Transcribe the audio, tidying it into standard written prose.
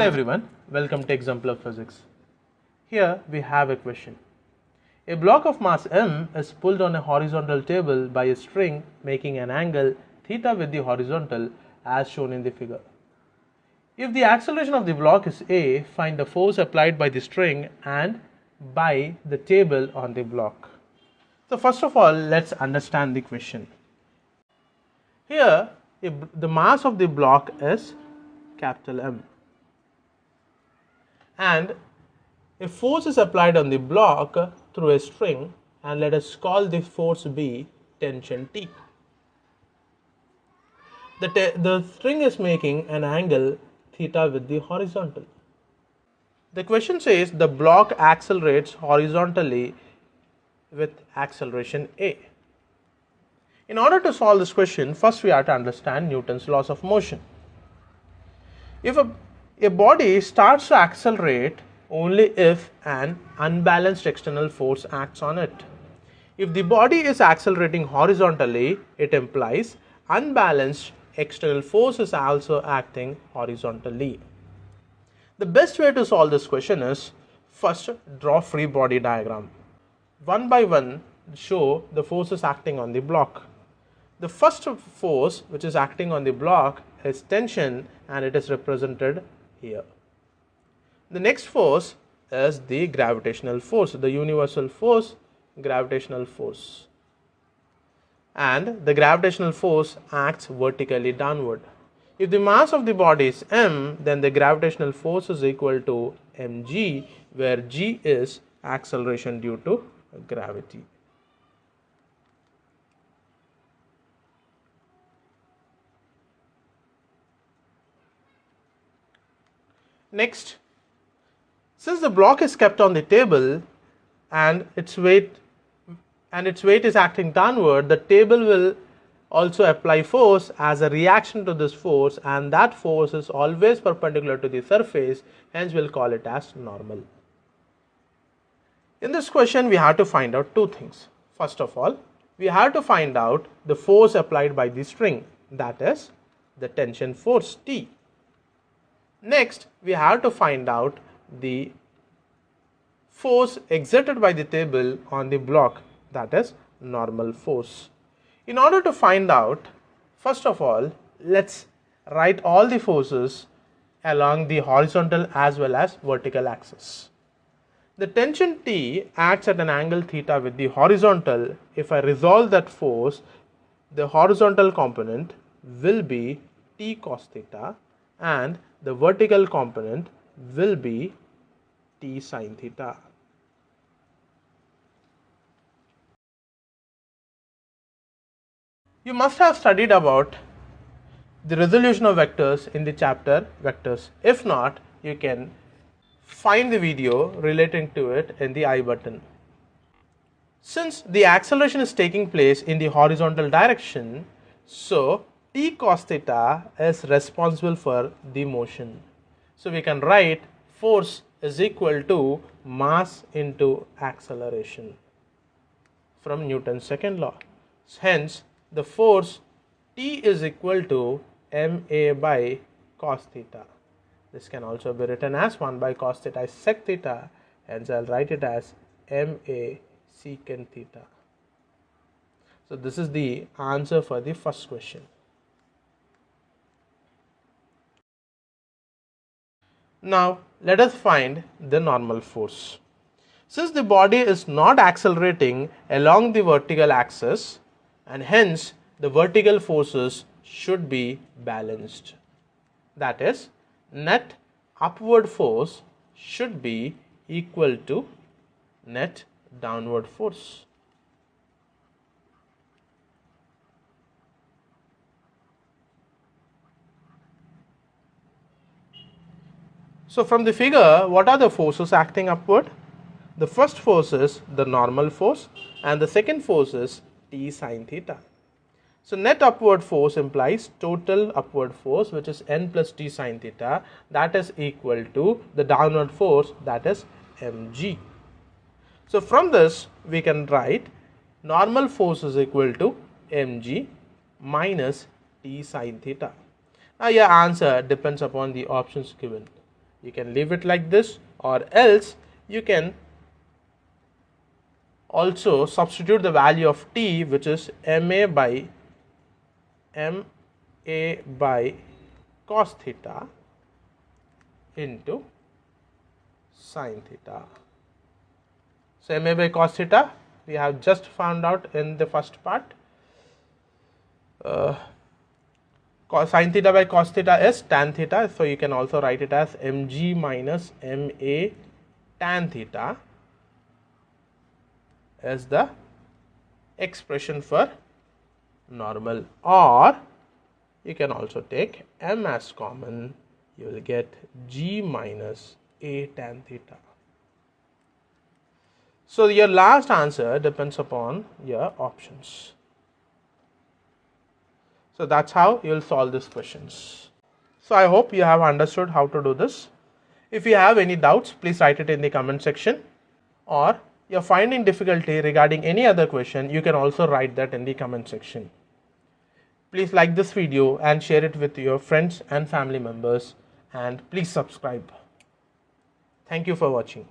everyone, welcome to Exemplar Physics. Here we have a question. A block of mass m is pulled on a horizontal table by a string making an angle theta with the horizontal as shown in the figure. If the acceleration of the block is a, find the force applied by the string and by the table on the block. So first of all, let's understand the question. Here the mass of the block is capital M, and a force is applied on the block through a string, and let us call the force be tension T. The string is making an angle theta with the horizontal. The question says the block accelerates horizontally with acceleration A. In order to solve this question, first we have to understand Newton's laws of motion. If a body starts to accelerate only if an unbalanced external force acts on it. If the body is accelerating horizontally, it implies unbalanced external force is also acting horizontally. The best way to solve this question is first draw free body diagram. One by one show the forces acting on the block. The first force which is acting on the block is tension, and it is represented here. The next force is the gravitational force, the universal force, gravitational force. And the gravitational force acts vertically downward. If the mass of the body is m, then the gravitational force is equal to mg, where g is acceleration due to gravity. Next, since the block is kept on the table and its weight is acting downward, the table will also apply force as a reaction to this force, and that force is always perpendicular to the surface, hence we'll call it as normal. In this question we have to find out two things. First of all, we have to find out the force applied by the string, that is the tension force T. Next, we have to find out the force exerted by the table on the block, that is normal force. In order to find out, first of all, let's write all the forces along the horizontal as well as vertical axis. The tension T acts at an angle theta with the horizontal. If I resolve that force, the horizontal component will be T cos theta and the vertical component will be T sin theta. You must have studied about the resolution of vectors in the chapter vectors. If not, you can find the video relating to it in the I button. Since the acceleration is taking place in the horizontal direction, so T cos theta is responsible for the motion. So we can write force is equal to mass into acceleration from Newton's second law. Hence, the force T is equal to ma by cos theta. This can also be written as 1 by cos theta is sec theta, hence I'll write it as ma secant theta. So this is the answer for the first question. Now let us find the normal force. Since the body is not accelerating along the vertical axis, and hence the vertical forces should be balanced. That is, net upward force should be equal to net downward force. So from the figure, what are the forces acting upward? The first force is the normal force and the second force is T sin theta. So net upward force implies total upward force, which is n plus T sin theta, that is equal to the downward force, that is mg. So from this we can write normal force is equal to mg minus T sin theta. Now your answer depends upon the options given. You can leave it like this, or else you can also substitute the value of t, which is ma by cos theta into sin theta. So ma by cos theta we have just found out in the first part. Sin theta by cos theta is tan theta, so you can also write it as mg minus ma tan theta as the expression for normal, or you can also take m as common. You will get g minus a tan theta. So your last answer depends upon your options. So that's how you will solve these questions. So I hope you have understood how to do this. If you have any doubts, please write it in the comment section, or you're finding difficulty regarding any other question, you can also write that in the comment section. Please like this video and share it with your friends and family members, and please subscribe. Thank you for watching.